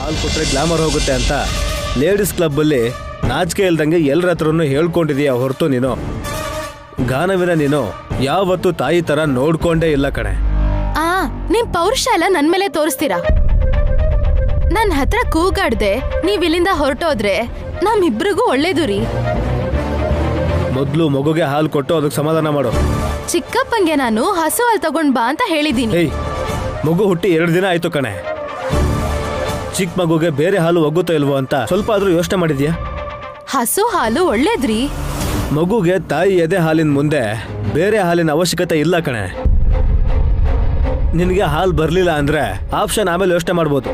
ಹಾಲು ಕೊಟ್ಟರೆ ಗ್ಲಾಮರ್ ಹೋಗುತ್ತೆ ಅಂತ ಲೇಡೀಸ್ ಕ್ಲಬ್ಬಲ್ಲಿ ನಾಚಿಕೆ ಇಲ್ದಂಗೆ ಎಲ್ಲರ ಹತ್ರನೂ ಹೇಳ್ಕೊಂಡಿದೀಯ ಹೊರತು ನೀನು ಗಾನವಿನ ನೀನು ಯಾವತ್ತೂ ತಾಯಿ ಥರ ನೋಡ್ಕೊಂಡೇ ಇಲ್ಲ ಕಣೆ. ನಿಮ್ ಪೌರುಷ ಎಲ್ಲ ನನ್ ಮೇಲೆ ತೋರಿಸ್ತೀರಾ? ನನ್ ಹತ್ರ ಕೂಗಾಡ್ದೆ ನೀವ್ ಇಲ್ಲಿಂದ ಹೊರಟೋದ್ರೆ ನಮ್ಮಿಬ್ರಿಗೂ ಒಳ್ಳೇದು ರೀ. ಮೊದ್ಲು ಮಗುಗೆ ಹಾಲು ಕೊಟ್ಟು ಅದಕ್ಕೆ ಸಮಾಧಾನ ಮಾಡು. ಚಿಕ್ಕಪ್ಪಂಗೆ ನಾನು ಹಸು ಹಾಲು ತಗೊಂಡ್ ಬಾ ಅಂತ ಹೇಳಿದೀನಿ. ಮಗು ಹುಟ್ಟಿ 2 ದಿನ ಆಯ್ತು ಕಣೆ. ಚಿಕ್ಕ ಮಗುಗೆ ಬೇರೆ ಹಾಲು ಒಗ್ಗುತ್ತೋ ಇಲ್ವೋ ಅಂತ ಸ್ವಲ್ಪ ಆದ್ರೂ ಯೋಚನೆ ಮಾಡಿದ್ಯಾ? ಹಸು ಹಾಲು ಒಳ್ಳೇದ್ರಿ. ಮಗುಗೆ ತಾಯಿ ಎದೆ ಹಾಲಿನ ಮುಂದೆ ಬೇರೆ ಹಾಲಿನ ಅವಶ್ಯಕತೆ ಇಲ್ಲ ಕಣೆ. ನಿನಗೆ ಹಾಲು ಬರ್ಲಿಲ್ಲ ಅಂದ್ರೆ ಆಪ್ಷನ್ ಆಮೇಲೆ ಯೋಚನೆ ಮಾಡ್ಬೋದು.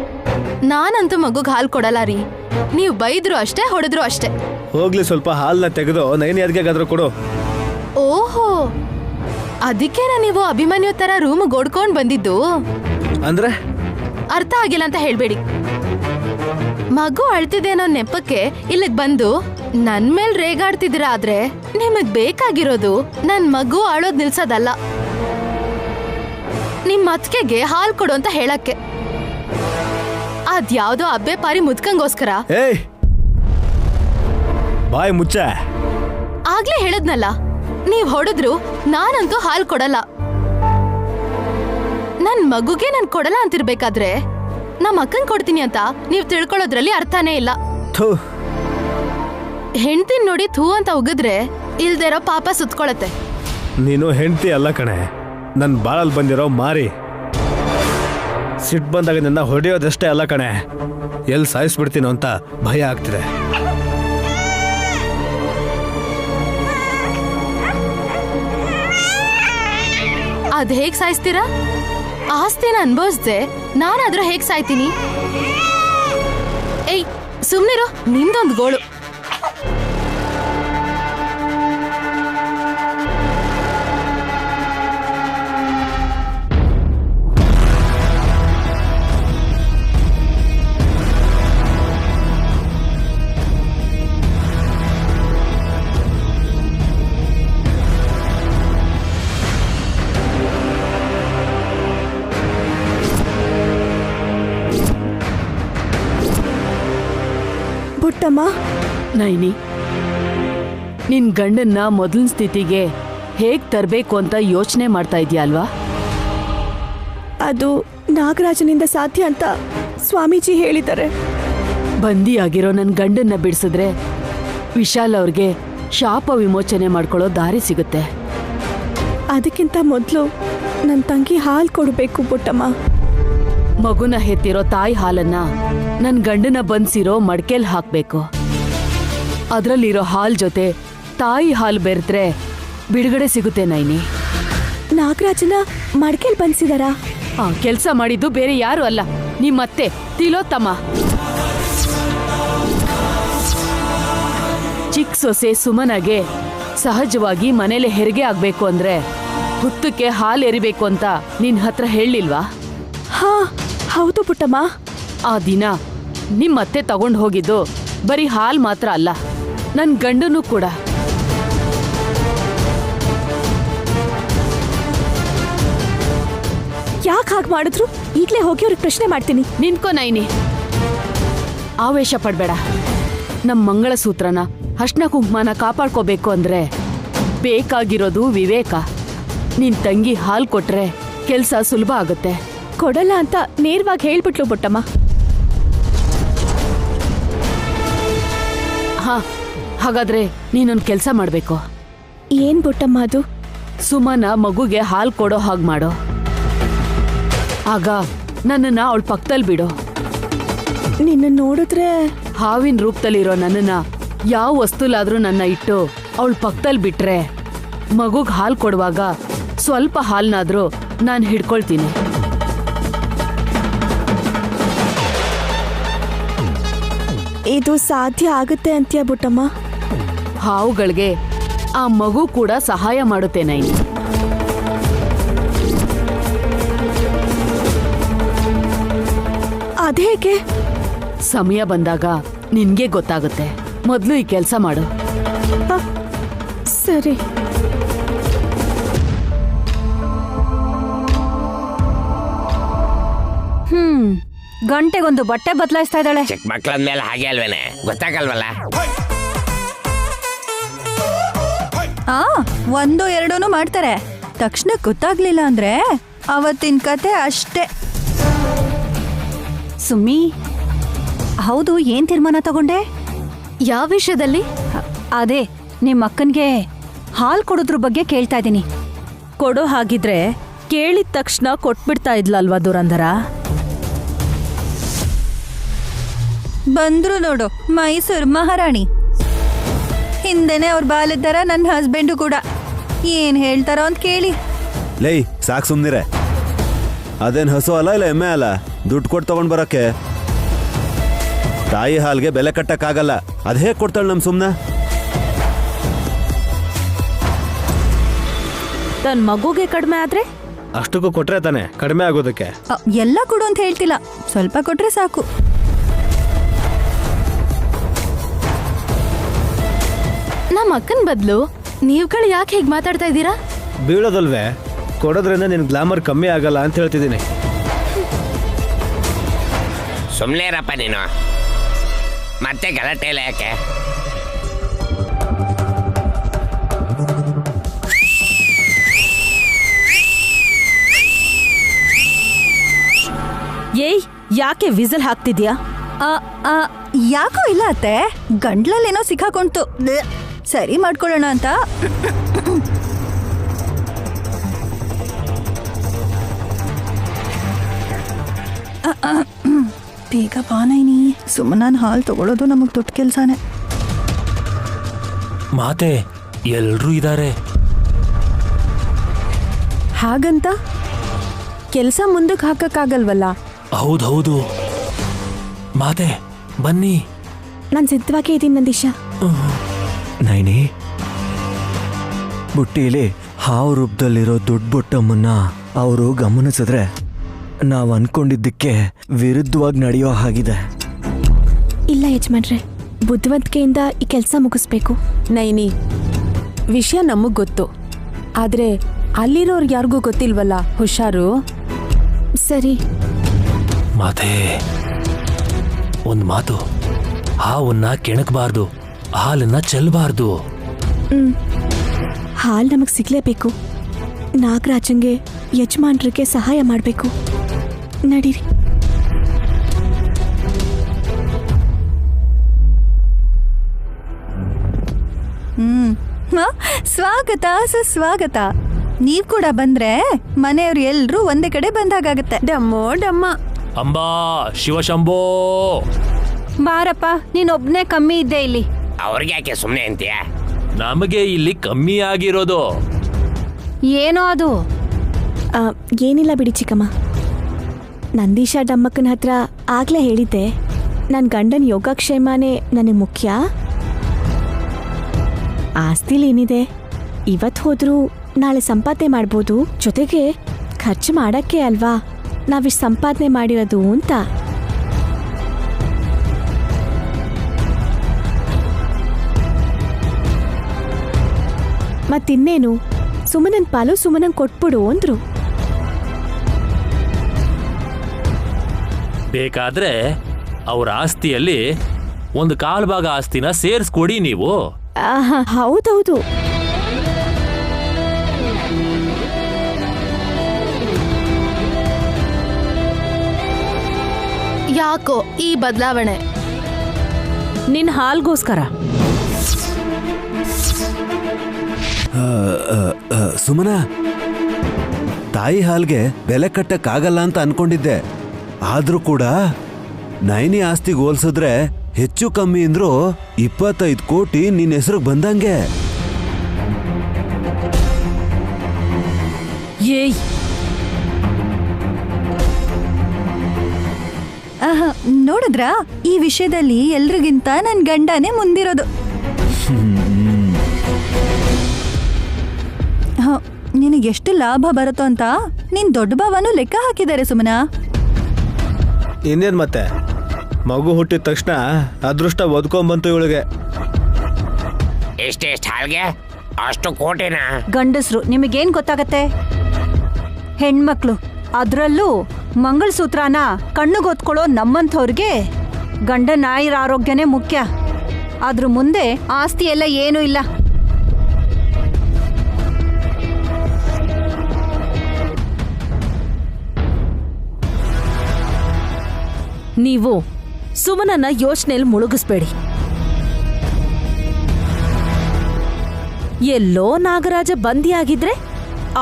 ನಾನಂತೂ ಮಗುಗ್ ಹಾಲು ಕೊಡಲ್ಲ ರೀ. ನೀವು ಬೈದ್ರು ಅಷ್ಟೇ, ಹೊಡೆದ್ರು ಅಷ್ಟೇ. ಹೋಗ್ಲಿ, ಸ್ವಲ್ಪ ಹಾಲನ್ನ ತೆಗೆದು ನೈನಿ ಅದ್ಗೆಗಾದ್ರೂ ಕೊಡು. ಓಹೋ, ಅದಕ್ಕೇನ ನೀವು ಅಭಿಮನ್ಯು ತರ ರೂಮ್ ಗೋಡ್ಕೊಂಡ್ ಬಂದಿದ್ದು? ಅಂದ್ರೆ ಅರ್ಥ ಆಗಿಲ್ಲ ಅಂತ ಹೇಳ್ಬೇಡಿ. ಮಗು ಅಳ್ತಿದೆ ಅನ್ನೋ ನೆಪಕ್ಕೆ ಇಲ್ಲಿಗ್ ಬಂದು ನನ್ ಮೇಲ್ ರೇಗಾಡ್ತಿದ್ರ ಆದ್ರೆ ನಿಮಗ್ ಬೇಕಾಗಿರೋದು ನನ್ ಮಗು ಅಳೋದ್ ನಿಲ್ಸೋದಲ್ಲ, ನಿಮ್ ಅತ್ಕೆಗೆ ಹಾಲ್ ಕೊಡು ಅಂತ ಹೇಳಕ್ಕೆ. ಅದ್ಯಾವ್ದೋ ಅಬ್ಬೆ ಪಾರಿ ಮುದ್ಕಂಗೋಸ್ಕರ. ಬಾಯ್ ಮುಚ್ಚ. ಆಗ್ಲೇ ಹೇಳದ್ನಲ್ಲ, ನೀವ್ ಹೊಡೆದ್ರು ನಾನಂತೂ ಹಾಲ್ ಕೊಡಲ್ಲ. ನನ್ ಮಗುಗೆ ನಾನ್ ಕೊಡಲ್ಲ ಅಂತಿರ್ಬೇಕಾದ್ರೆ ನಮ್ಮ ಅಕ್ಕನ್ ಕೊಡ್ತೀನಿ ಅಂತ ನೀವ್ ತಿಳ್ಕೊಳ್ಳೋದ್ರಲ್ಲಿ ಅರ್ಥನೇ ಇಲ್ಲ. ಹೆಂಡ್ತಿನ್ ನೋಡಿ ಥೂ ಅಂತ ಉಗಿದ್ರೆ ಇಲ್ದಿರೋ ಪಾಪ ಸುತ್ಕೊಳತ್ತೆ. ನೀನು ಹೆಂಡ್ತಿ ಅಲ್ಲ ಕಣೆ, ನನ್ ಬಾಳಲ್ ಬಂದಿರೋ ಮಾರಿ. ಸಿಟ್ ಬಂದಾಗ ನಿನ್ನ ಹೊಡೆಯೋದಷ್ಟೇ ಅಲ್ಲ ಕಣೆ, ಎಲ್ಲಿ ಸಾಯಿಸ್ಬಿಡ್ತೀನೋ ಅಂತ ಭಯ ಆಗ್ತಿದೆ. ಅದ್ ಹೇಗ್ ಸಾಯಿಸ್ತೀರಾ? ಆಸ್ತಿನ ಅನ್ಭವಿಸ್ದೆ ನಾನಾದ್ರೂ ಹೇಗ್ ಸಾಯ್ತೀನಿ? ಏಯ್ ಸುಮ್ನಿರು, ನಿಂದೊಂದು ಗೋಳು. ಪುಟ್ಟಮ್ಮ, ನೈನಿ, ನಿನ್ ಗಂಡನ್ನ ಮೊದಲಿನ ಸ್ಥಿತಿಗೆ ಹೇಗ್ ತರಬೇಕು ಅಂತ ಯೋಚನೆ ಮಾಡ್ತಾ ಇದೀಯ ಅಲ್ವಾ? ಅದು ನಾಗರಾಜನಿಂದ ಸಾಧ್ಯ ಅಂತ ಸ್ವಾಮೀಜಿ ಹೇಳಿದ್ದಾರೆ. ಬಂದಿಯಾಗಿರೋ ನನ್ ಗಂಡನ್ನ ಬಿಡಿಸಿದ್ರೆ ವಿಶಾಲ್ ಅವ್ರಿಗೆ ಶಾಪ ವಿಮೋಚನೆ ಮಾಡ್ಕೊಳ್ಳೋ ದಾರಿ ಸಿಗುತ್ತೆ. ಅದಕ್ಕಿಂತ ಮೊದಲು ನನ್ನ ತಂಗಿ ಹಾಲು ಕೊಡಬೇಕು ಪುಟ್ಟಮ್ಮ. ಮಗುನ ಹೆತ್ತಿರೋ ತಾಯಿ ಹಾಲನ್ನ ನನ್ ಗಂಡನ ಬಂದ್ಸಿರೋ ಮಡ್ಕೆಲ್ ಹಾಕ್ಬೇಕು. ಅದ್ರಲ್ಲಿರೋ ಹಾಲ್ ಜೊತೆ ತಾಯಿ ಹಾಲು ಬೆರೆತ್ರೆ ಬಿಡುಗಡೆ ಸಿಗುತ್ತೆ ನೈನಿ. ನಾಗರಾಜನ ಮಡ್ಕೆಲ್ ಬಂದ್ಸಿದಾರ? ಆ ಕೆಲ್ಸ ಮಾಡಿದ್ದು ಬೇರೆ ಯಾರು ಅಲ್ಲ, ನಿಮ್ಮತ್ತೆ ತಿಲೋತ್ತಮ. ಚಿಕ್ಕ ಸೊಸೆ ಸುಮನಗೆ ಸಹಜವಾಗಿ ಮನೇಲೆ ಹೆರಿಗೆ ಆಗ್ಬೇಕು ಅಂದ್ರೆ ಹುತ್ತಕ್ಕೆ ಹಾಲು ಎರಿಬೇಕು ಅಂತ ನಿನ್ ಹತ್ರ ಹೇಳಿಲ್ವಾ? ಹಾ ಹೌದು ಪುಟ್ಟಮ್ಮ. ಆ ದಿನ ನಿಮ್ಮತ್ತೆ ತಗೊಂಡು ಹೋಗಿದ್ದು ಬರೀ ಹಾಲ್ ಮಾತ್ರ ಅಲ್ಲ, ನನ್ ಗಂಡನೂ ಕೂಡ. ಯಾಕೆ ಹಾಗೆ ಮಾಡಿದ್ರು? ಈಗಲೇ ಹೋಗಿ ಅವ್ರಿಗೆ ಪ್ರಶ್ನೆ ಮಾಡ್ತೀನಿ. ನಿನ್ಕೋ ನೈನಿ, ಆವೇಶ ಪಡ್ಬೇಡ. ನಮ್ ಮಂಗಳಸೂತ್ರನ ಅರ್ಶಿನ ಕುಂಕುಮನ ಕಾಪಾಡ್ಕೋಬೇಕು ಅಂದ್ರೆ ಬೇಕಾಗಿರೋದು ವಿವೇಕ. ನಿನ್ ತಂಗಿ ಹಾಲ್ ಕೊಟ್ರೆ ಕೆಲ್ಸ ಸುಲಭ ಆಗುತ್ತೆ. ಕೊಡಲ್ಲ ಅಂತ ನೇರವಾಗಿ ಹೇಳ್ಬಿಟ್ಲು ಪುಟ್ಟಮ್ಮ. ಹಾ, ಹಾಗಾದ್ರೆ ನೀನೊಂದು ಕೆಲಸ ಮಾಡ್ಬೇಕು. ಏನ್ ಪುಟ್ಟಮ್ಮ ಅದು? ಸುಮನ ಮಗುಗೆ ಹಾಲ್ ಕೊಡೋ ಹಾಗೆ ಮಾಡೋ. ಆಗ ನನ್ನನ್ನ ಅವಳ ಪಕ್ಕದಲ್ಲಿ ಬಿಡು. ನಿನ್ನ ನೋಡಿದ್ರೆ ಹಾವಿನ ರೂಪದಲ್ಲಿರೋ ನನ್ನನ್ನ ಯಾವ ವಸ್ತುಲಾದ್ರೂ ನನ್ನ ಇಟ್ಟು ಅವಳ ಪಕ್ಕದಲ್ಲಿ ಬಿಟ್ರೆ ಮಗುಗ್ ಹಾಲ್ ಕೊಡುವಾಗ ಸ್ವಲ್ಪ ಹಾಲ್ನಾದ್ರೂ ನಾನು ಹಿಡ್ಕೊಳ್ತೀನಿ. ಇದು ಸಾಧ್ಯ ಆಗುತ್ತೆ ಅಂತ್ಯಾ ಪುಟ್ಟಮ್ಮ? ಹಾವುಗಳಿಗೆ ಆ ಮಗು ಕೂಡ ಸಹಾಯ ಮಾಡುತ್ತೆ ನೈನಿ. ಅದೇಗೆ? ಸಮಯ ಬಂದಾಗ ನಿನ್ಗೆ ಗೊತ್ತಾಗುತ್ತೆ. ಮೊದಲು ಈ ಕೆಲಸ ಮಾಡು. ಸರಿ. ಗಂಟೆಗೊಂದು ಬಟ್ಟೆ ಬದಲಾಯಿಸ್ತಾ ಇದ್ದಾಳೆ. ಚಿಕ್ಕ ಮಕ್ಳ ಮೇಲೆ ಹಾಗೆ ಅಲ್ವೇನೆ, ಗೊತ್ತಾಗಲ್ವಲ್ಲ. ಒಂದು ಎರಡೂನು ಮಾಡ್ತಾರೆ. ತಕ್ಷಣ ಗೊತ್ತಾಗ್ಲಿಲ್ಲ ಅಂದ್ರೆ ಅವತ್ತಿನ ಕತೆ ಅಷ್ಟೇ. ಸುಮ್ಮಿ, ಹೌದು, ಏನ್ ತೀರ್ಮಾನ ತಗೊಂಡೆ? ಯಾವ ವಿಷಯದಲ್ಲಿ? ಅದೇ ನಿಮ್ಮ ಅಕ್ಕನ್ಗೆ ಹಾಲ್ ಕೊಡೋದ್ರ ಬಗ್ಗೆ ಕೇಳ್ತಾ ಇದ್ದೀನಿ. ಕೊಡೋ ಹಾಗಿದ್ರೆ ಕೇಳಿದ ತಕ್ಷಣ ಕೊಟ್ಬಿಡ್ತಾ ಇದ್ಲಲ್ವಾ ದುರಂಧರ? ಬಂದ್ರು ನೋಡು ಮೈಸೂರು ಮಹಾರಾಣಿ. ಹಿಂದೆನೆ ಅವ್ರ ಬಾಲಿದ್ದಾರ ನನ್ನ ಹಸ್ಬೆಂಡು ಕೂಡ. ಏನ್ ಹೇಳ್ತಾರೋ ಅಂತ ಕೇಳಿ. ಲೈ ಸಾಕು ಸುಮ್ನಿರೆ. ಅದೇನು ಹಸು ಅಲ್ಲ ಇಲ್ಲ ಎಮ್ಮೆ ಅಲ್ಲ ದುಡ್ಡು ಕೊಟ್ಟು ತಗೊಂಡ್ ಬರಕ್ಕೆ. ತಾಯಿ ಹಾಲ್ಗೆ ಬೆಲೆ ಕಟ್ಟಕ್ಕಾಗಲ್ಲ. ಅದ್ ಹೇಗೆ ಕೊಡ್ತಾಳೆ ನಮ್ ಸುಮ್ನ? ತನ್ ಮಗುಗೆ ಕಡಿಮೆ ಆದ್ರೆ ಅಷ್ಟಕ್ಕೂ ಕೊಟ್ರೆ ತಾನೆ ಕಡಿಮೆ ಆಗೋದಕ್ಕೆ. ಎಲ್ಲ ಕೊಡು ಅಂತ ಹೇಳ್ತಿಲ್ಲ, ಸ್ವಲ್ಪ ಕೊಟ್ರೆ ಸಾಕು. ನಮ್ಮ ಅಕ್ಕನ ಬದಲು ನೀವುಗಳು ಯಾಕೆ ಹೀಗೆ ಮಾತಾಡ್ತಾ ಇದ್ದೀರಾ? ಬೀಳೋದಲ್ವೇ, ಕೊಡೋದ್ರಿಂದ ನಿನ್ ಗ್ಲಾಮರ್ ಕಮ್ಮಿ ಆಗಲ್ಲ ಅಂತ ಹೇಳ್ತಿದ್ದೀನಿ. ಸುಮ್ನೆ ಇರಪ್ಪ ನೀನು, ಮತ್ತೆ ಗಲಾಟೆ ಇಲ್ಲ ಯಾಕೆ? ಏಯ್, ಯಾಕೆ ವಿಸಲ್ ಹಾಕ್ತಿದ್ಯಾ? ಯಾಕೋ ಇಲ್ಲ ಅತ್ತೆ, ಗಂಡ್ಲಲ್ಲೇನೋ ಸಿಕ್ಕಾಕೊಂತು. ಸರಿ ಮಾಡ್ಕೊಳ್ಳೋಣ ಅಂತ. ಬೇಗ ಬಾನೈನಿ. ಸುಮ್ಮನೆ ಹಾಲು ತಗೊಳ್ಳೋದು ನಮಗ್ ದೊಡ್ಡ ಕೆಲ್ಸಾನೆ. ಮಾತೆ ಎಲ್ರೂ ಇದ್ದಾರೆ. ಹಾಗಂತ ಕೆಲಸ ಮುಂದಕ್ಕೆ ಹಾಕಕ್ಕಾಗಲ್ವಲ್ಲ? ಹೌದೌದು ಮಾತೆ, ಬನ್ನಿ. ನಾನು ಸಿದ್ಧವಾಗೇ ಇದ್ದೀನಿ ನಂದೀಶ. ನೈನಿ, ಬುಟ್ಟಿಲಿ ಹಾವು ರೂಪದಲ್ಲಿರೋ ದೊಡ್ಡ ಬುಟ್ಟಮ್ಮನ್ನ ಅವರು ಗಮನಿಸಿದ್ರೆ ನಾವು ಅನ್ಕೊಂಡಿದ್ದಕ್ಕೆ ವಿರುದ್ಧವಾಗಿ ನಡೆಯೋ ಹಾಗಿದೆ. ಇಲ್ಲ ಯಜಮಾನ್ರೆ, ಬುದ್ಧಿವಂತಿಕೆಯಿಂದ ಈ ಕೆಲಸ ಮುಗಿಸ್ಬೇಕು. ನೈನಿ, ವಿಷಯ ನಮಗ್ ಗೊತ್ತು, ಆದ್ರೆ ಅಲ್ಲಿರೋರ್ಗೆ ಯಾರಿಗೂ ಗೊತ್ತಿಲ್ವಲ್ಲ. ಹುಷಾರು. ಸರಿ ಮಾತೆ, ಒಂದು ಮಾತು, ಹಾವನ್ನ ಕೆಣಕಬಾರ್ದು, ಹಾಲನ್ನ ಚೆಲ್ಲಬಾರ್ದು. ಹಾಲು ನಮಗ್ ಸಿಗ್ಲೇಬೇಕು. ನಾಗರಾಜಂಗೆ ಯಜಮಾನ್ರಿಗೆ ಸಹಾಯ ಮಾಡಬೇಕು. ನಡೀರಿ. ಸ್ವಾಗತ ಸುಸ್ವಾಗತ. ನೀವ್ ಕೂಡ ಬಂದ್ರೆ ಮನೆಯವ್ರು ಎಲ್ರೂ ಒಂದೇ ಕಡೆ ಬಂದಾಗತ್ತೆ. ಡಮ್ಮೋ ಡಮ್ಮ. ಅಂಬಾ ಶಿವಶಂಭೋ. ಬಾರಪ್ಪ, ನೀನೊಬ್ನೇ ಕಮ್ಮಿ ಇದ್ದೆ ಇಲ್ಲಿ. ಅವ್ರಿಗೆ ಯಾಕೆ ಸುಮ್ಮನೆ ಅಂತೀಯ? ನಮಗೆ ಇಲ್ಲಿ ಕಮ್ಮಿ ಆಗಿರೋದು. ಏನೋ ಅದು. ಏನಿಲ್ಲ ಬಿಡಿ ಚಿಕ್ಕಮ್ಮ. ನಂದೀಶ ಡಮ್ಮಕ್ಕನ ಹತ್ರ ಆಗ್ಲೇ ಹೇಳಿದ್ದೆ, ನನ್ನ ಗಂಡನ ಯೋಗಕ್ಷೇಮನೇ ನನಗೆ ಮುಖ್ಯ. ಆಸ್ತಿಲಿ ಏನಿದೆ, ಇವತ್ತು ಹೋದ್ರೂ ನಾಳೆ ಸಂಪಾದನೆ ಮಾಡ್ಬೋದು. ಜೊತೆಗೆ ಖರ್ಚು ಮಾಡಕ್ಕೆ ಅಲ್ವಾ ನಾವಿಷ್ಟು ಸಂಪಾದನೆ ಮಾಡಿರೋದು ಅಂತ. ಮತ್ತಿನ್ನೇನು, ಸುಮನನ್ ಪಾಲು ಸುಮನನ್ ಕೊಟ್ಬಿಡು ಅಂದ್ರು. ಬೇಕಾದ್ರೆ ಅವ್ರ ಆಸ್ತಿಯಲ್ಲಿ ಒಂದು ಕಾಲ್ ಭಾಗ ಆಸ್ತಿನ ಸೇರಿಸ್ಕೊಡಿ ನೀವು. ಹೌದೌದು. ಯಾಕೋ ಈ ಬದಲಾವಣೆ? ನಿನ್ ಹಾಲ್ಗೋಸ್ಕರ. ಸುಮನ, ತಾಯಿ ಹಾಲ್ಗೆ ಬೆಲೆ ಕಟ್ಟಕ್ಕಾಗಲ್ಲ ಅಂತ ಅನ್ಕೊಂಡಿದ್ದೆ. ಆದ್ರೂ ಕೂಡ ನೈನಿ ಆಸ್ತಿಗೆ ಹೋಲ್ಸಿದ್ರೆ ಹೆಚ್ಚು ಕಮ್ಮಿ ಅಂದ್ರೂ 25 ಕೋಟಿ ನಿನ್ನ ಹೆಸರಿಗೆ ಬಂದಂಗೆ. ಏಯ್, ನೋಡಿದ್ರಾ, ಈ ವಿಷಯದಲ್ಲಿ ಎಲ್ರಿಗಿಂತ ನನ್ ಗಂಡನೇ ಮುಂದಿರೋದು. ನಿನಗೆಷ್ಟು ಲಾಭ ಬರುತ್ತೋ ಅಂತ ನಿನ್ ದೊಡ್ಡ ಭಾವನು ಲೆಕ್ಕ ಹಾಕಿದ್ದಾರೆ ಸುಮನಾ. ಇನ್ನೇನ್ ಮತ್ತೆ, ಮಗು ಹುಟ್ಟಿದ ತಕ್ಷಣ ಅದೃಷ್ಟ ಒದ್ಕೊಂಬಂತು ಇವಳಿಗೆ. ಎಷ್ಟೆಷ್ಟು ಹಾಲ್ಗೆ ಅಷ್ಟು ಕೋಟಿನ? ಗಂಡಸ್ರು ನಿಮಗೇನ್ ಗೊತ್ತಾಗತ್ತೆ? ಹೆಣ್ಮಕ್ಳು, ಅದ್ರಲ್ಲೂ ಮಂಗಳಸೂತ್ರನ ಕಣ್ಣುಗೊತ್ಕೊಳ್ಳೋ ನಮ್ಮಂಥವ್ರಿಗೆ ಗಂಡ ನಾಯಿರ ಆರೋಗ್ಯನೇ ಮುಖ್ಯ. ಅದ್ರ ಮುಂದೆ ಆಸ್ತಿ ಎಲ್ಲ ಏನೂ ಇಲ್ಲ. ನೀವು ಸುಮನನ್ನ ಯೋಚನೆಯಲ್ಲಿ ಮುಳುಗಿಸ್ಬೇಡಿ. ಎಲ್ಲೋ ನಾಗರಾಜ ಬಂದಿಯಾಗಿದ್ರೆ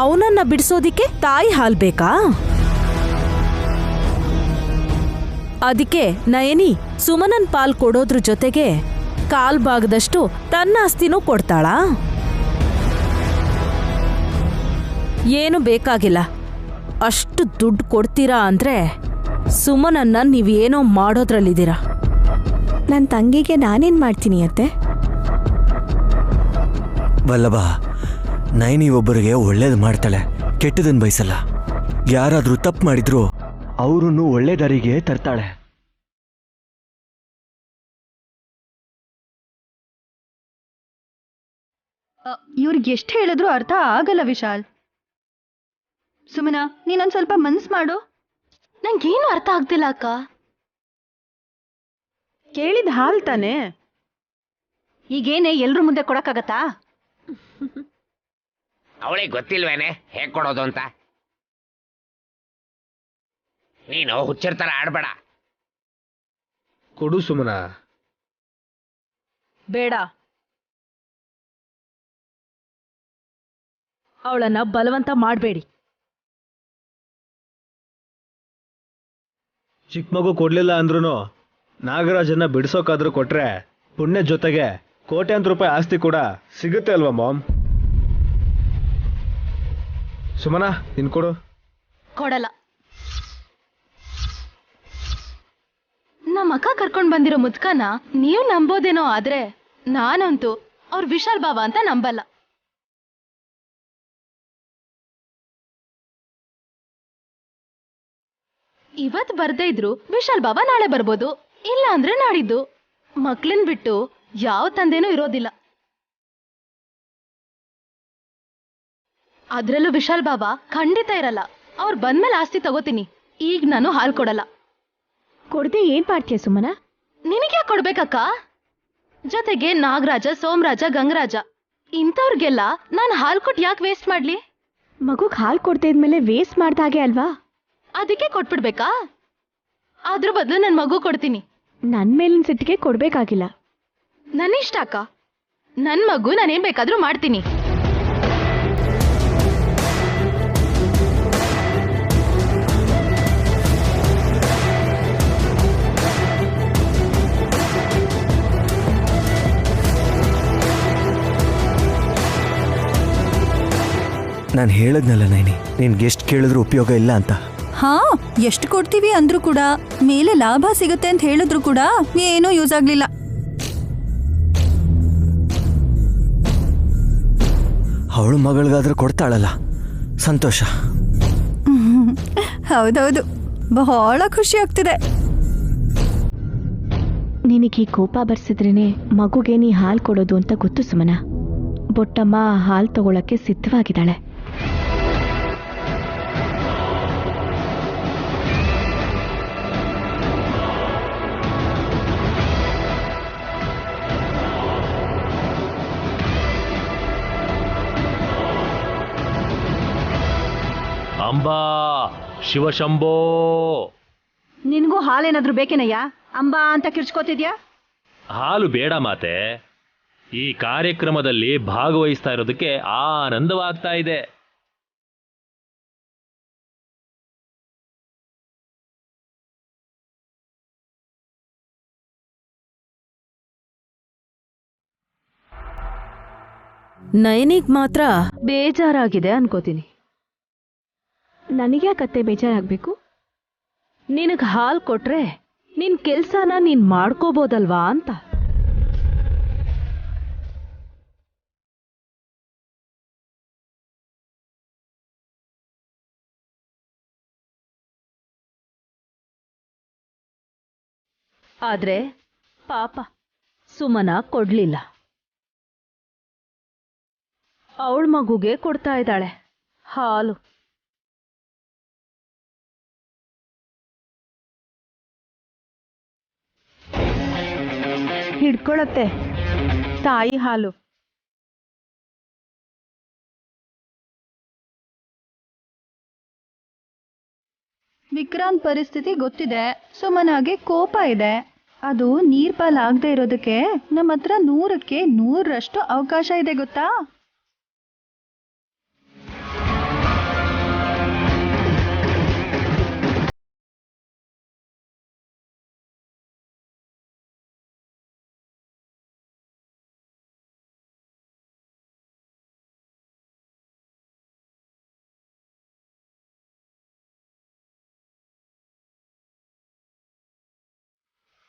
ಅವನನ್ನ ಬಿಡಿಸೋದಿಕ್ಕೆ ತಾಯಿ ಹಾಲ್ ಬೇಕಾ? ಅದಕ್ಕೆ ನಯನಿ ಸುಮನನ್ ಪಾಲ್ ಕೊಡೋದ್ರ ಜೊತೆಗೆ ಕಾಲ್ ಭಾಗದಷ್ಟು ತನ್ನ ಆಸ್ತಿನೂ ಕೊಡ್ತಾಳಾ? ಏನು ಬೇಕಾಗಿಲ್ಲ. ಅಷ್ಟು ದುಡ್ಡು ಕೊಡ್ತೀರಾ ಅಂದ್ರೆ ಸುಮನನ್ನ ನೀವೇನೋ ಮಾಡೋದ್ರಲ್ಲಿದ್ದೀರಾ. ನನ್ನ ತಂಗಿಗೆ ನಾನೇನ್ ಮಾಡ್ತೀನಿ ಅತ್ತೆ? ವಲ್ಲಭ, ನೈನಿ ಒಬ್ಬರಿಗೆ ಒಳ್ಳೇದು ಮಾಡ್ತಾಳೆ, ಕೆಟ್ಟದನ್ನು ಬಯಸಲ್ಲ. ಯಾರಾದ್ರೂ ತಪ್ಪು ಮಾಡಿದ್ರು ಅವರನ್ನು ಒಳ್ಳೆ ದಾರಿಗೆ ತರ್ತಾಳೆ. ಇವ್ರಿಗೆ ಎಷ್ಟು ಹೇಳಿದ್ರು ಅರ್ಥ ಆಗಲ್ಲ ವಿಶಾಲ್. ಸುಮನ, ನೀನೊಂದ್ ಸ್ವಲ್ಪ ಮನ್ಸ್ ಮಾಡು. ನಂಗೇನು ಅರ್ಥ ಆಗ್ತಿಲ್ಲ ಅಕ್ಕ. ಕೇಳಿದ ಹಾಲ್ ತಾನೆ, ಈಗೇನೆ ಎಲ್ರ ಮುಂದೆ ಕೊಡಕ್ಕಾಗತ್ತಾ? ಅವಳಿಗೆ ಗೊತ್ತಿಲ್ವೇನೆ ಹೇಗ್ ಕೊಡೋದು ಅಂತ. ನೀನು ಹುಚ್ಚಿರ್ತರ ಆಡ್ಬೇಡ. ಕೊಡು ಸುಮನ. ಬೇಡ, ಅವಳನ್ನ ಬಲವಂತ ಮಾಡಬೇಡಿ. ಚಿಕ್ಕ ಮಗು ಕೊಡ್ಲಿಲ್ಲ ಅಂದ್ರೂ ನಾಗರಾಜನ್ನ ಬಿಡಿಸೋಕಾದ್ರೂ ಕೊಟ್ರೆ ಪುಣ್ಯ ಜೊತೆಗೆ ಕೋಟ್ಯಾಂತರ ರೂಪಾಯಿ ಆಸ್ತಿ ಕೂಡ ಸಿಗುತ್ತೆ ಅಲ್ವಾ ಮಾಮ್? ಸುಮನ, ನೀನ್ ಕೊಡು. ಕೊಡಲ್ಲ. ನಮ್ಮ ಅಕ್ಕ ಕರ್ಕೊಂಡ್ ಬಂದಿರೋ ಮುದ್ಕನ ನೀವು ನಂಬೋದೇನೋ, ಆದ್ರೆ ನಾನಂತೂ ಅವ್ರ ವಿಶಾಲ್ ಬಾವ ಅಂತ ನಂಬಲ್ಲ. ಇವತ್ ಬರ್ದೇ ಇದ್ರು ವಿಶಾಲ್ ಬಾಬಾ ನಾಳೆ ಬರ್ಬೋದು, ಇಲ್ಲ ಅಂದ್ರೆ ನಾಡಿದ್ದು. ಮಕ್ಳನ್ ಬಿಟ್ಟು ಯಾವ ತಂದೆನೂ ಇರೋದಿಲ್ಲ. ಅದ್ರಲ್ಲೂ ವಿಶಾಲ್ ಬಾಬಾ ಖಂಡಿತ ಇರಲ್ಲ. ಅವ್ರು ಬಂದ್ಮೇಲೆ ಆಸ್ತಿ ತಗೋತೀನಿ. ಈಗ ನಾನು ಹಾಲ್ ಕೊಡಲ್ಲ. ಕೊಡದೆ ಏನ್ ಮಾಡ್ತೀಯ ಸುಮನ? ನಿನಗ್ಯಾ ಕೊಡ್ಬೇಕಕ್ಕ? ಜೊತೆಗೆ ನಾಗರಾಜ, ಸೋಮರಾಜ, ಗಂಗರಾಜ ಇಂಥವ್ರಿಗೆಲ್ಲ ನಾನು ಹಾಲ್ ಕೊಟ್ಟು ಯಾಕೆ ವೇಸ್ಟ್ ಮಾಡ್ಲಿ? ಮಗುಗ್ ಹಾಲ್ ಕೊಡ್ದೇ ಇದ್ಮೇಲೆ ವೇಸ್ಟ್ ಮಾಡ್ದಾಗೆ ಅಲ್ವಾ? ಅದಕ್ಕೆ ಕೊಟ್ಬಿಡ್ಬೇಕಾ? ಅದ್ರ ಬದಲು ನನ್ ಮಗು ಕೊಡ್ತೀನಿ. ನನ್ ಮೇಲಿನ ಸಿಟ್ಟಿಗೆ ಕೊಡ್ಬೇಕಾಗಿಲ್ಲ. ನನ್ನ ಇಷ್ಟ ಅಕ್ಕ. ನನ್ ಮಗು ನಾನೇನ್ ಬೇಕಾದ್ರೂ ಮಾಡ್ತೀನಿ. ನಾನು ಹೇಳದ್ನಲ್ಲ ನೈನಿ, ನಿನ್ಗೆ ಎಷ್ಟು ಕೇಳಿದ್ರು ಉಪಯೋಗ ಇಲ್ಲ ಅಂತ. ಹಾ, ಎಷ್ಟು ಕೊಡ್ತೀವಿ ಅಂದ್ರೂ ಕೂಡ, ಮೇಲೆ ಲಾಭ ಸಿಗುತ್ತೆ ಅಂತ ಹೇಳಿದ್ರು ಕೂಡ ಏನೂ ಯೂಸ್ ಆಗ್ಲಿಲ್ಲ. ಅವಳು ಮಗಳಿಗಾದ್ರೆ ಕೊಡ್ತಾಳಲ್ಲ, ಸಂತೋಷ. ಹೌದೌದು, ಬಹಳ ಖುಷಿ ಆಗ್ತಿದೆ. ನಿನಗೆ ಕೋಪ ಬರ್ಸಿದ್ರೇನೆ ಮಗುಗೆ ನೀ ಹಾಲ್ ಕೊಡೋದು ಅಂತ ಗೊತ್ತು ಸುಮನ. ಬೊಟ್ಟಮ್ಮ ಹಾಲ್ ತಗೊಳಕ್ಕೆ ಸಿದ್ಧವಾಗಿದ್ದಾಳೆ. ಅಂಬಾ ಶಿವಶಂಭೋ. ನಿನ್ಗೂ ಹಾಲೇನಾದ್ರೂ ಬೇಕೇನಯ್ಯ? ಅಂಬಾ ಅಂತ ಕಿರ್ಚ್ಕೋತಿದ್ಯಾ? ಹಾಲು ಬೇಡ ಮಾತೆ. ಈ ಕಾರ್ಯಕ್ರಮದಲ್ಲಿ ಭಾಗವಹಿಸ್ತಾ ಇರೋದಕ್ಕೆ ಆನಂದವಾಗ್ತಾ ಇದೆ. ನಯನಿಗ್ ಮಾತ್ರ ಬೇಜಾರಾಗಿದೆ ಅನ್ಕೋತೀನಿ. ನನಗ್ಯಾಕತ್ತೆ ಬೇಜಾರಾಗ್ಬೇಕು? ನಿನಗ್ ಹಾಲ್ ಕೊಟ್ರೆ ನಿನ್ ಕೆಲ್ಸನ ನೀನ್ ಮಾಡ್ಕೋಬೋದಲ್ವಾ ಅಂತ. ಆದ್ರೆ ಪಾಪ ಸುಮನ ಕೊಡ್ಲಿಲ್ಲ. ಅವಳ ಮಗುಗೆ ಕೊಡ್ತಾ ಇದ್ದಾಳೆ ಹಾಲು. ಹಿಡ್ಕೊಳತ್ತೆ ತಾಯಿ ಹಾಲು. ವಿಕ್ರಾಂತ್ ಪರಿಸ್ಥಿತಿ ಗೊತ್ತಿದೆ. ಸುಮನಾಗೆ ಕೋಪ ಇದೆ. ಅದು ನೀರ್ಪಾಲಾಗದೆ ಇರೋದಕ್ಕೆ ನಮ್ಮ ಹತ್ರ 100ಕ್ಕೆ 100ರಷ್ಟು ಅವಕಾಶ ಇದೆ ಗೊತ್ತಾ?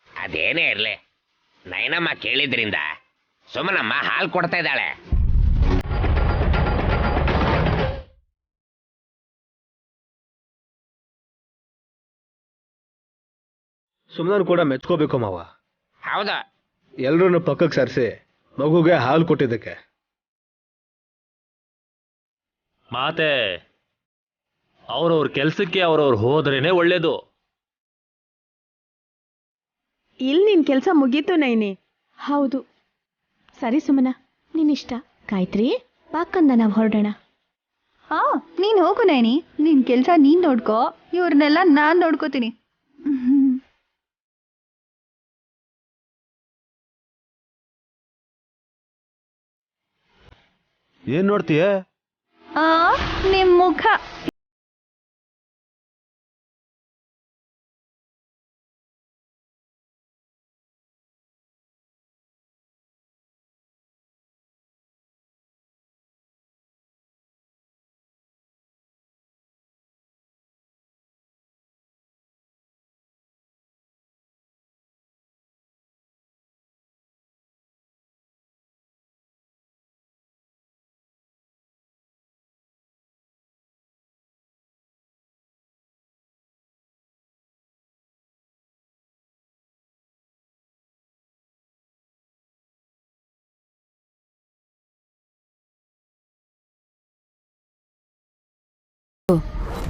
ಅದೇನೇ ಇರ್ಲಿ, ನಯನಮ್ಮ ಕೇಳಿದ್ರಿಂದ ಸುಮನಮ್ಮ ಹಾಲು ಕೊಡ್ತಾ ಇದ್ದಾಳೆ. ಸುಮ್ಮನೆ ಕೂಡ ಮೆಚ್ಕೋಬೇಕು ಮಾವ. ಹೌದಾ? ಎಲ್ರೂ ಪಕ್ಕಕ್ಕೆ ಸರಿಸಿ ಮಗುಗೆ ಹಾಲು ಕೊಟ್ಟಿದ್ದಕ್ಕೆ. ಮಾತೆ ಅವ್ರವ್ರ ಕೆಲ್ಸಕ್ಕೆ ಅವ್ರವ್ರು ಹೋದ್ರೇನೆ ಒಳ್ಳೇದು. ಇಲ್ಲಿ ನಿನ್ ಕೆಲ್ಸ ಮುಗೀತು ನೈನಿ. ಹೌದು. ಸರಿ ಸುಮನ, ನಿನ್ನಿಷ್ಟ. ಗಾಯತ್ರಿ, ಬಾಕಂದ ನಾವು ಹೊರಡೋಣ. ನೀನ್ ಹೋಗು ನೈನಿ, ನಿನ್ ಕೆಲ್ಸ ನೀನ್ ನೋಡ್ಕೋ, ಇವ್ರನ್ನೆಲ್ಲ ನಾನ್ ನೋಡ್ಕೋತೀನಿ. ಏನ್ ನೋಡ್ತೀಯ? ನಿಮ್ ಮುಖ.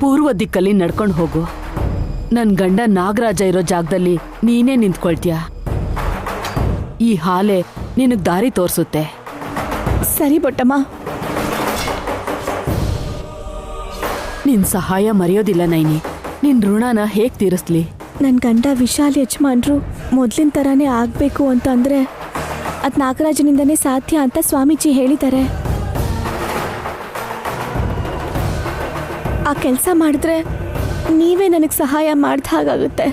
ಪೂರ್ವ ದಿಕ್ಕಲ್ಲಿ ನಡ್ಕೊಂಡು ಹೋಗು. ನನ್ ಗಂಡ ನಾಗರಾಜ ಇರೋ ಜಾಗದಲ್ಲಿ ನೀನೇ ನಿಂತ್ಕೊಳ್ತೀಯ. ಈ ಹಾಲೆ ನಿನಗ್ ದಾರಿ ತೋರಿಸುತ್ತೆ. ಸರಿ ಬೊಟ್ಟಮ್ಮ. ನಿನ್ ಸಹಾಯ ಮರೆಯೋದಿಲ್ಲ ನೈನಿ. ನಿನ್ ಋಣನ ಹೇಗ್ ತೀರಿಸ್ಲಿ? ನನ್ನ ಗಂಡ ವಿಶಾಲ್ ಯಜಮಾನ್ರು ಮೊದ್ಲಿನ ಥರನೇ ಆಗಬೇಕು ಅಂತಂದ್ರೆ ಅದು ನಾಗರಾಜನಿಂದನೇ ಸಾಧ್ಯ ಅಂತ ಸ್ವಾಮೀಜಿ ಹೇಳಿದ್ದಾರೆ. ಆ ಕೆಲಸ ಮಾಡಿದ್ರೆ ನೀವೇ ನನಗೆ ಸಹಾಯ ಮಾಡಿದ ಹಾಗಾಗುತ್ತೆ.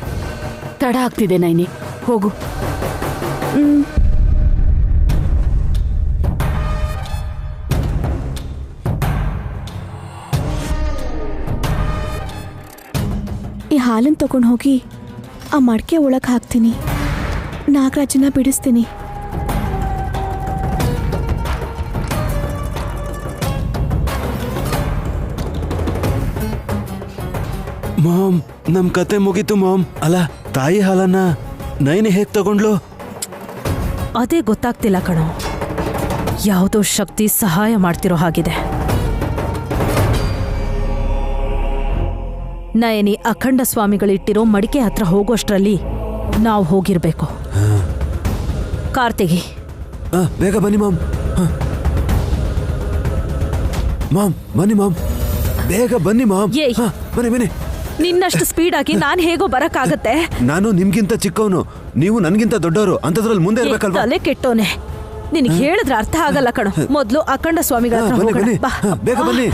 ತಡ ಆಗ್ತಿದೆ ನೈನಿ, ಹೋಗು. ಈ ಹಾಲನ್ನು ತಗೊಂಡು ಹೋಗಿ ಆ ಮಡಕೆ ಒಳಗೆ ಹಾಕ್ತೀನಿ. ನಾಗರಾಜನ ಬಿಡಿಸ್ತೀನಿ. ಮಾಮ್, ನಮ್ ಕತೆ ಮುಗೀತು ಮಾಮ್. ಅಲ್ಲ, ತಾಯಿ ಹಾಲನ್ನ ನೈನಿ ಹೇಗ್ ತಗೊಂಡ್ಲು? ಅದೇ ಗೊತ್ತಾಗ್ತಿಲ್ಲ ಕಣೋ. ಯಾವುದೋ ಶಕ್ತಿ ಸಹಾಯ ಮಾಡ್ತಿರೋ ಹಾಗಿದೆ. ನಯನಿ ಅಖಂಡ ಸ್ವಾಮಿಗಳಿಟ್ಟಿರೋ ಮಡಿಕೆ ಹತ್ರ ಹೋಗೋಷ್ಟ್ರಲ್ಲಿ ನಾವು ಹೋಗಿರ್ಬೇಕು. ಕಾರ್ತಿಗಿ, ಬೇಗ ಬನ್ನಿ ಮಾಮ್. ಮಾಮ್ ಬನ್ನಿ ಮಾಮ್, ಬೇಗ ಬನ್ನಿ ಮಾಮ್. ಬನ್ನಿ ಬನ್ನಿ. ನಿನ್ನಷ್ಟು ಸ್ಪೀಡ್ ಆಗಿ ನಾನು ಹೇಗೋ ಬರಕ್ಕಾಗತ್ತೆ? ನಾನು ನಿಮ್ಗಿಂತ ಚಿಕ್ಕವನು, ನೀವು ನನ್ಗಿಂತ ದೊಡ್ಡವರು. ಅಂತದ್ರಲ್ಲಿ ಮುಂದೆ ಇರ್ಬೇಕಲ್ವಾ? ತಲೆ ಕೆಟ್ಟೋನೆ, ನಿನಗೆ ಹೇಳಿದ್ರೆ ಅರ್ಥ ಆಗಲ್ಲ ಕಣೋ. ಮೊದಲು ಅಖಂಡ ಸ್ವಾಮಿಗಳ ಹತ್ರ ಹೋಗೋಣ. ಬೇಗ ಬನ್ನಿ,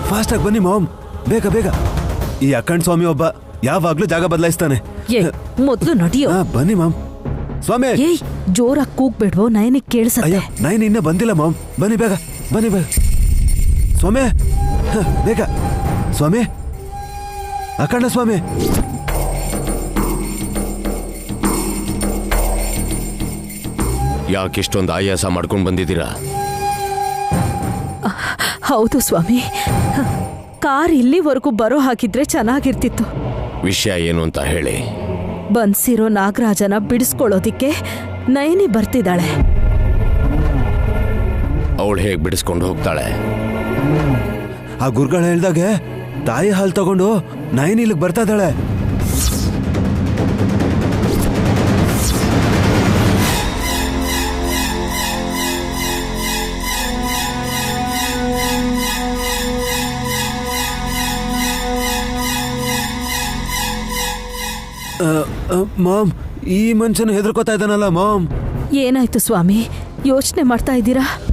ಫಾಸ್ಟ್ ಆಗಿ ಬನ್ನಿ ಮಾಮ್, ಬೇಗ ಬೇಗ. ಈ ಅಖಂಡ ಸ್ವಾಮಿ ಒಬ್ಬ ಯಾವಾಗ್ಲೂ ಜಾಗ ಬದಲಾಯಿಸ್ತಾನೆ. ಮೊದಲು ನಡಿಯೋ. ಬನ್ನಿ ಮಾಮ್. ಸ್ವಾಮಿ, ಏಯ್, ಜೋರಾಗಿ ಕೂಗ್ಬೇಡ್ವೋ, ನಯನಿಗೆ ಕೇಳಿಸತ್ತೆ. ನೈನ್ ಇನ್ನೂ ಬಂದಿಲ್ಲ ಮಾಮ್. ಬನ್ನಿ ಬೇಗ, ಬನ್ನಿ ಬೇಗ. ಸ್ವಾಮಿ, ಬೇಗ. ಸ್ವಾಮಿ, ಅಖಂಡ ಸ್ವಾಮಿ. ಯಾಕಿಷ್ಟೊಂದು ಆಯಾಸ ಮಾಡ್ಕೊಂಡು ಬಂದಿದ್ದೀರಾ? ಹೌದು ಸ್ವಾಮಿ, ಕಾರ್ ಇಲ್ಲಿವರೆಗೂ ಬರೋ ಹಾಕಿದ್ರೆ ಚೆನ್ನಾಗಿರ್ತಿತ್ತು. ವಿಷಯ ಏನು ಅಂತ ಹೇಳಿ. ಬನ್ಸಿರೋ ನಾಗರಾಜನ ಬಿಡಿಸ್ಕೊಳ್ಳೋದಿಕ್ಕೆ ನಯನಿ ಬರ್ತಿದ್ದಾಳೆ. ಅವಳು ಹೇಗೆ ಬಿಡಿಸ್ಕೊಂಡು ಹೋಗ್ತಾಳೆ? ಆ ಗುರುಗಳು ಹೇಳ್ದಾಗೆ ತಾಯಿ ಹಾಲು ತಗೊಂಡು ನಯನಿ ಇಲ್ಲಿಗೆ ಬರ್ತಾ ಇದ್ದಾಳೆ. ಮಾಮ್ ಈ ಮನುಷ್ಯನ ಹೆದರ್ಕೋತಾ ಇದ್ದಾನಲ್ಲ ಮಾಮ್. ಏನಾಯ್ತು ಸ್ವಾಮಿ? ಯೋಚನೆ ಮಾಡ್ತಾ ಇದ್ದೀರಾ?